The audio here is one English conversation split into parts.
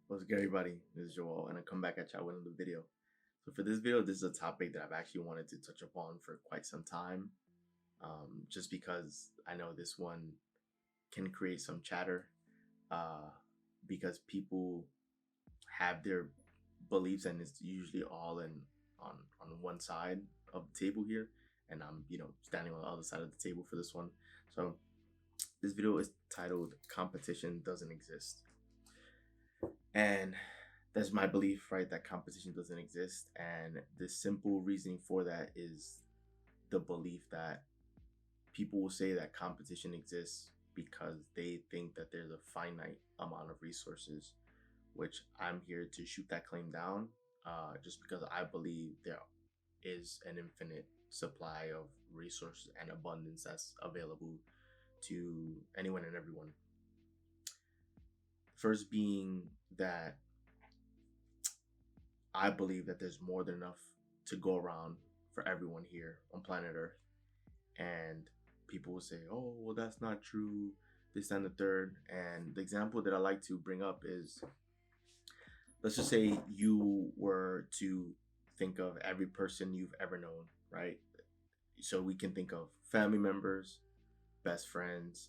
What's good, everybody? This is Joel, and I come back at y'all with another video. So for this video, this is a topic that I've actually wanted to touch upon for quite some time, just because I know this one can create some chatter, uh, because people have their beliefs, and it's usually all in on one side of the table here, and I'm standing on the other side of the table for this one. So this video is titled "Competition Doesn't Exist." And that's my belief, right? That competition doesn't exist. And the simple reasoning for that is the belief that people will say that competition exists because they think that there's a finite amount of resources, which I'm here to shoot that claim down, just because I believe there is an infinite supply of resources and abundance that's available to anyone and everyone. First, being that I believe that there's more than enough to go around for everyone here on planet Earth. And people will say, oh, well, that's not true, this and the third. And the example that I like to bring up is, let's just say you were to think of every person you've ever known, right? So we can think of family members, best friends,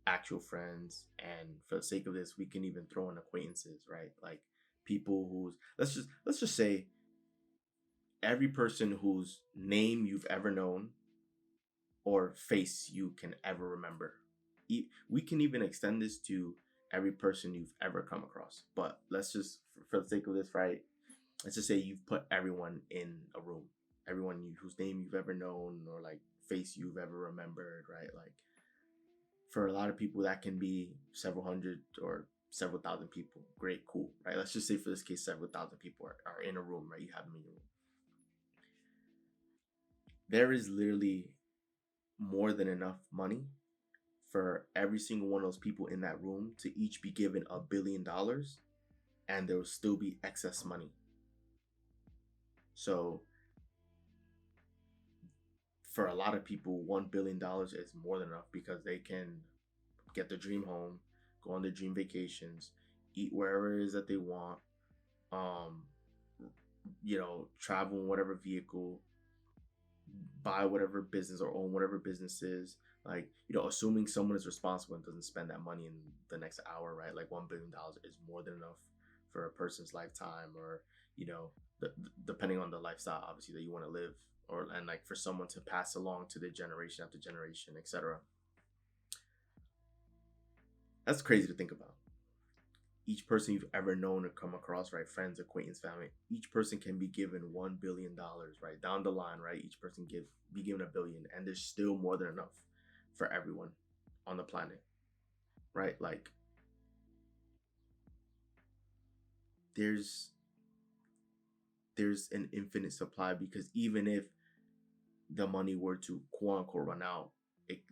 actual friends, and for the sake of this, we can even throw in acquaintances, right? Like people who's let's just say every person whose name you've ever known or face you can ever remember. We can even extend this to every person you've ever come across. But let's just, for the sake of this, right? Let's just say you've put everyone in a room, everyone whose name you've ever known or like face you've ever remembered, right? Like for a lot of people, that can be several hundred or several thousand people. Great, cool, right? Let's just say for this case, several thousand people are in a room, right? You have them in your room. There is literally more than enough money for every single one of those people in that room to each be given $1 billion, and there will still be excess money. So for a lot of people, $1 billion is more than enough because they can get their dream home, go on their dream vacations, eat wherever it is that they want, um, travel in whatever vehicle, buy whatever business or own whatever businesses. Like, assuming someone is responsible and doesn't spend that money in the next hour, right? Like $1 billion is more than enough for a person's lifetime, or depending on the lifestyle, obviously, that you want to live, or and like for someone to pass along to their generation after generation, etc. That's crazy to think about. Each person you've ever known or come across, right? Friends, acquaintance, family, each person can be given $1 billion, right? Down the line, right? Each person be given $1 billion, and there's still more than enough for everyone on the planet, right? Like there's an infinite supply, because even if the money were to quote unquote run out,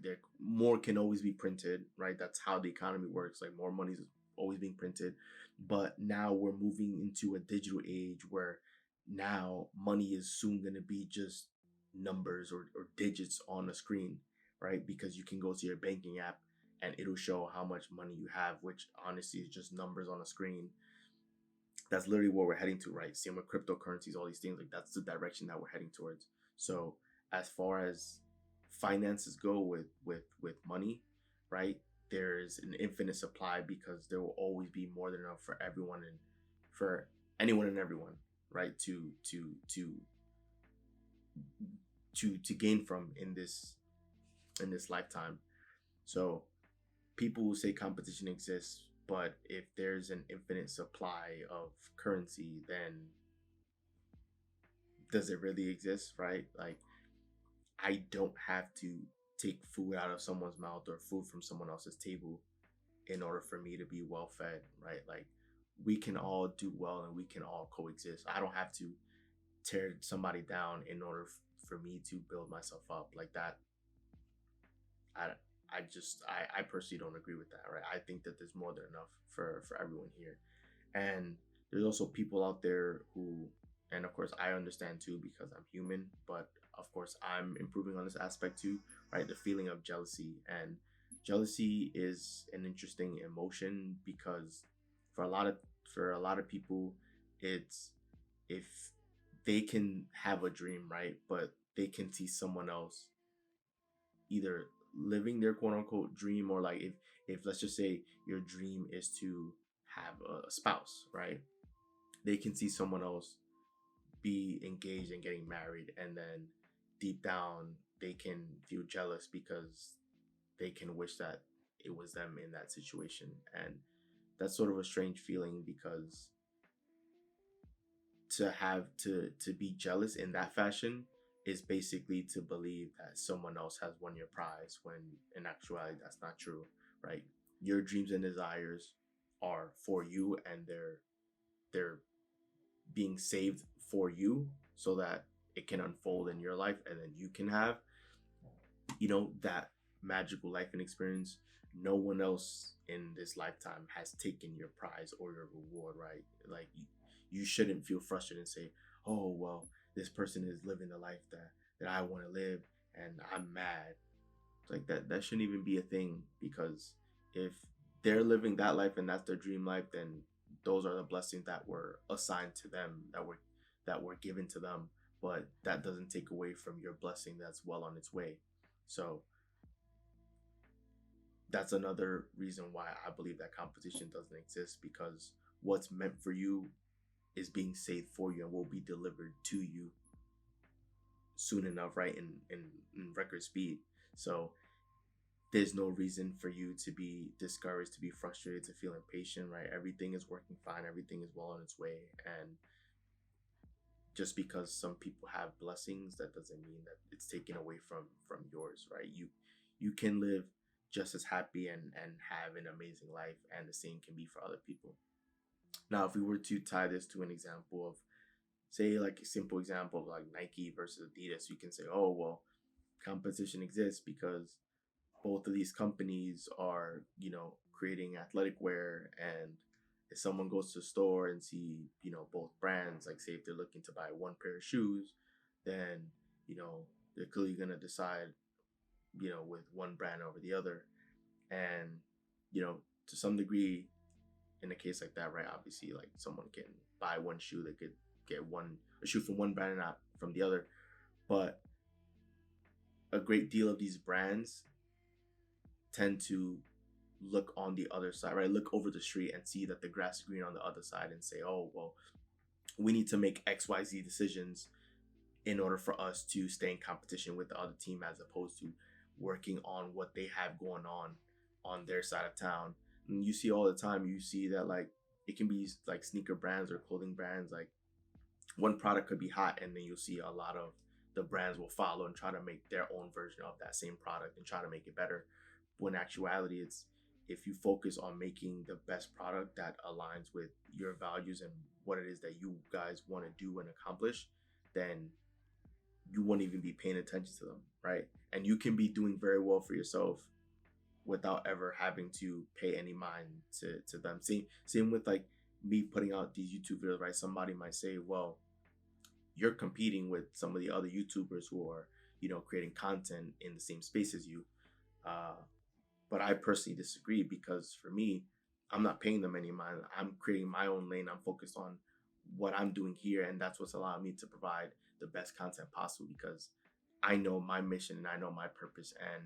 there more can always be printed, right? That's how the economy works. Like more money is always being printed. But now we're moving into a digital age where now money is soon going to be just numbers or digits on the screen, right? Because you can go to your banking app and it'll show how much money you have, which honestly is just numbers on a screen. That's literally what we're heading to, right? Same with cryptocurrencies, all these things. Like that's the direction that we're heading towards. So as far as finances go with money, right? There's an infinite supply because there will always be more than enough for everyone and for anyone and everyone, right? To gain from in this lifetime. So people will say competition exists, but if there's an infinite supply of currency, then does it really exist, right? Like I don't have to take food out of someone's mouth or food from someone else's table in order for me to be well fed, right? Like we can all do well and we can all coexist. I don't have to tear somebody down in order for me to build myself up like that. I I personally don't agree with that, right? I think that there's more than enough for everyone here. And there's also people out there who, and of course I understand too because I'm human, but of course I'm improving on this aspect too, right? The feeling of jealousy. And jealousy is an interesting emotion because for a lot of for a lot of people, it's if they can have a dream, right? But they can see someone else either living their quote unquote dream, or like if let's just say your dream is to have a spouse, right? They can see someone else be engaged and getting married, and then deep down they can feel jealous because they can wish that it was them in that situation. And that's sort of a strange feeling, because to have to be jealous in that fashion is basically to believe that someone else has won your prize, when in actuality that's not true, right? Your dreams and desires are for you, and they're being saved for you so that it can unfold in your life, and then you can have, that magical life and experience. No one else in this lifetime has taken your prize or your reward, right? Like you shouldn't feel frustrated and say, oh well, this person is living the life that I want to live, and I'm mad. Like that shouldn't even be a thing, because if they're living that life and that's their dream life, then those are the blessings that were assigned to them, that were given to them. But that doesn't take away from your blessing that's well on its way. So that's another reason why I believe that competition doesn't exist, because what's meant for you is being saved for you and will be delivered to you soon enough, right? In record speed. So there's no reason for you to be discouraged, to be frustrated, to feel impatient, right? Everything is working fine, everything is well on its way. And just because some people have blessings, that doesn't mean that it's taken away from yours, right? You can live just as happy and have an amazing life, and the same can be for other people. Now, if we were to tie this to an example of, say, like a simple example of like Nike versus Adidas, you can say, oh well, competition exists because both of these companies are, creating athletic wear. And if someone goes to the store and see, both brands, like say if they're looking to buy one pair of shoes, then, they're clearly going to decide, with one brand over the other. And, to some degree, in a case like that, right, obviously, like someone can buy one shoe, they could get a shoe from one brand and not from the other. But a great deal of these brands tend to look on the other side, right? Look over the street and see that the grass is green on the other side, and say, oh, well, we need to make XYZ decisions in order for us to stay in competition with the other team, as opposed to working on what they have going on their side of town. And you see all the time, you see that, like, it can be like sneaker brands or clothing brands, like one product could be hot, and then you'll see a lot of the brands will follow and try to make their own version of that same product and try to make it better. When in actuality, it's, if you focus on making the best product that aligns with your values and what it is that you guys want to do and accomplish, then you won't even be paying attention to them, right? And you can be doing very well for yourself without ever having to pay any mind to them. Same with like me putting out these YouTube videos, right? Somebody might say, well, you're competing with some of the other YouTubers who are, creating content in the same space as you. Uh, but I personally disagree, because for me, I'm not paying them any mind. I'm creating my own lane. I'm focused on what I'm doing here, and that's what's allowing me to provide the best content possible, because I know my mission and I know my purpose, and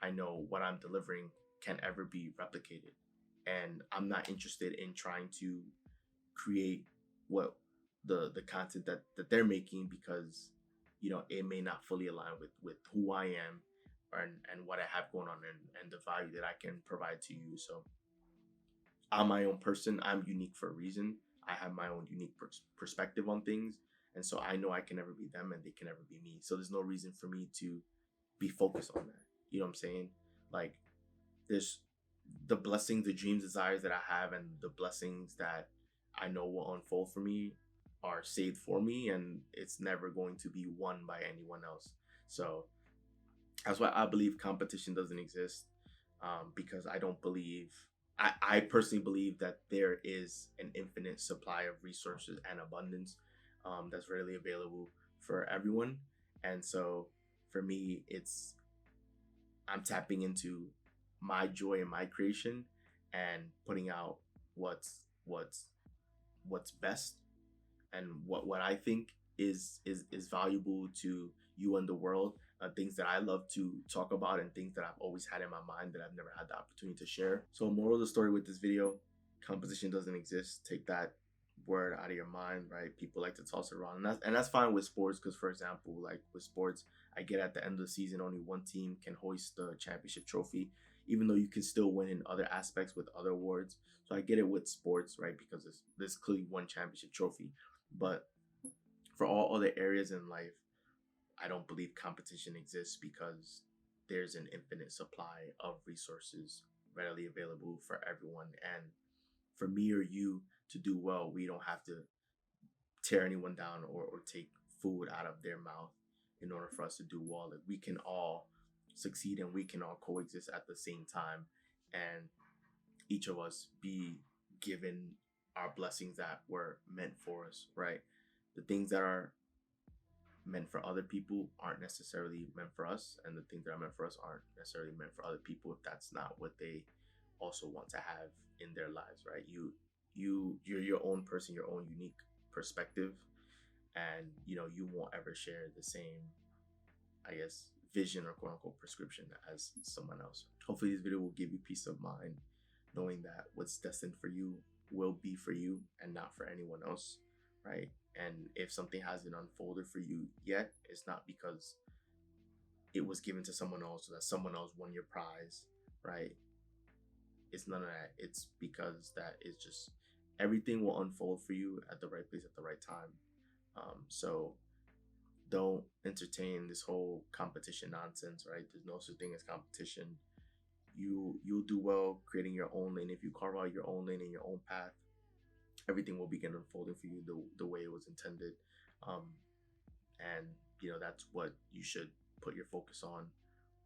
I know what I'm delivering can ever be replicated. And I'm not interested in trying to create what the content that they're making, because it may not fully align with who I am, and what I have going on, and the value that I can provide to you. So I'm my own person. I'm unique for a reason. I have my own unique perspective on things, and so I know I can never be them and they can never be me. So there's no reason for me to be focused on that. You know what I'm saying? Like, there's the blessings, the dreams, desires that I have, and the blessings that I know will unfold for me are saved for me, and it's never going to be won by anyone else. So that's why I believe competition doesn't exist, because I don't believe, I personally believe that there is an infinite supply of resources and abundance, that's readily available for everyone. And so for me, I'm tapping into my joy in my creation and putting out what's what's best and what I think is valuable to you and the world, things that I love to talk about and things that I've always had in my mind that I've never had the opportunity to share. So moral of the story with this video, competition doesn't exist. Take that word out of your mind, right? People like to toss it around, and that's fine with sports, because for example, like with sports, I get at the end of the season only one team can hoist the championship trophy, even though you can still win in other aspects with other awards. So I get it with sports, right? Because there's clearly one championship trophy. But for all other areas in life, I don't believe competition exists, because there's an infinite supply of resources readily available for everyone. And for me or you to do well, we don't have to tear anyone down or take food out of their mouth in order for us to do well. Like, we can all succeed and we can all coexist at the same time, and each of us be given our blessings that were meant for us, right? The things that are meant for other people aren't necessarily meant for us, and the things that are meant for us aren't necessarily meant for other people if that's not what they also want to have in their lives, right? You're your own person, your own unique perspective, and you won't ever share the same, I guess, vision or quote unquote prescription as someone else. Hopefully this video will give you peace of mind, knowing that what's destined for you will be for you and not for anyone else, right? And if something hasn't unfolded for you yet, it's not because it was given to someone else or that someone else won your prize, right? It's none of that. It's because that is just, everything will unfold for you at the right place at the right time. So don't entertain this whole competition nonsense, right? There's no such thing as competition. You'll do well creating your own lane. If you carve out your own lane and your own path, everything will begin unfolding for you the way it was intended. And that's what you should put your focus on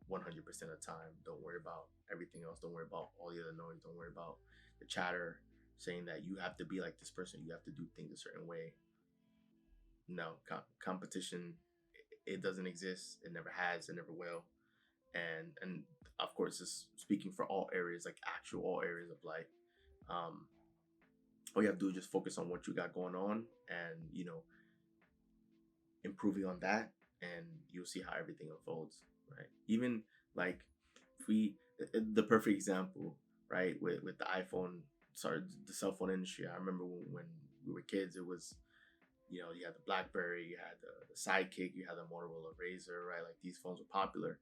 100% of the time. Don't worry about everything else. Don't worry about all the other noise. Don't worry about the chatter saying that you have to be like this person, you have to do things a certain way. No, competition, it doesn't exist. It never has. It never will. And of course, this speaking for all areas, like actual all areas of life. All you have to do is just focus on what you got going on, and improving on that, and you'll see how everything unfolds, right? Even like the perfect example, right, with the iPhone, sorry, the cell phone industry. I remember when we were kids, it was, you had the BlackBerry, you had the Sidekick, you had the Motorola Razor, right? Like, these phones were popular.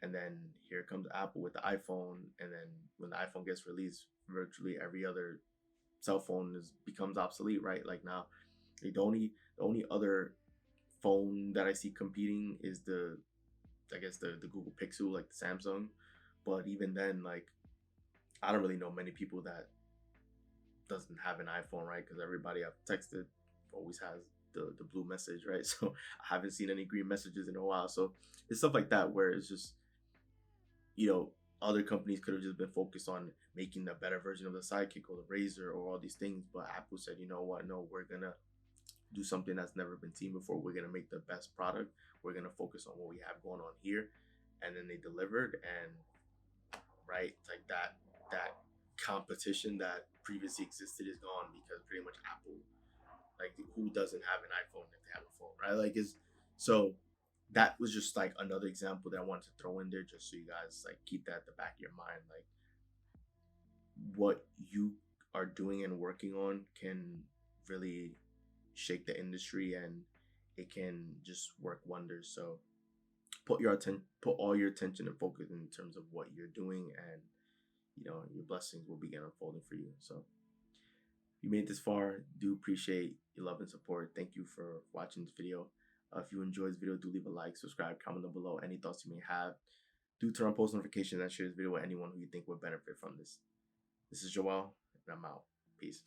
And then here comes Apple with the iPhone. And then when the iPhone gets released, virtually every other cell phone becomes obsolete, right? Like, now, the only other phone that I see competing is the Google Pixel, like the Samsung. But even then, like, I don't really know many people that doesn't have an iPhone, right? Because everybody I've texted always has the blue message, right? So I haven't seen any green messages in a while. So it's stuff like that where it's just, other companies could have just been focused on making the better version of the Sidekick or the Razor or all these things. But Apple said, you know what? No, we're going to do something that's never been seen before. We're going to make the best product. We're going to focus on what we have going on here. And then they delivered. And right, like that competition that previously existed is gone, because pretty much Apple, like, who doesn't have an iPhone if they have a phone, right? Like, so that was just like another example that I wanted to throw in there, just so you guys like keep that at the back of your mind. Like, what you are doing and working on can really shake the industry, and it can just work wonders. So put all your attention and focus in terms of what you're doing, and your blessings will begin unfolding for you. So you made this far, do appreciate your love and support. Thank you for watching this video. If you enjoyed this video, do leave a like, subscribe, comment down below any thoughts you may have. Do turn on post notifications and share this video with anyone who you think would benefit from this. This is Joel, and I'm out. Peace.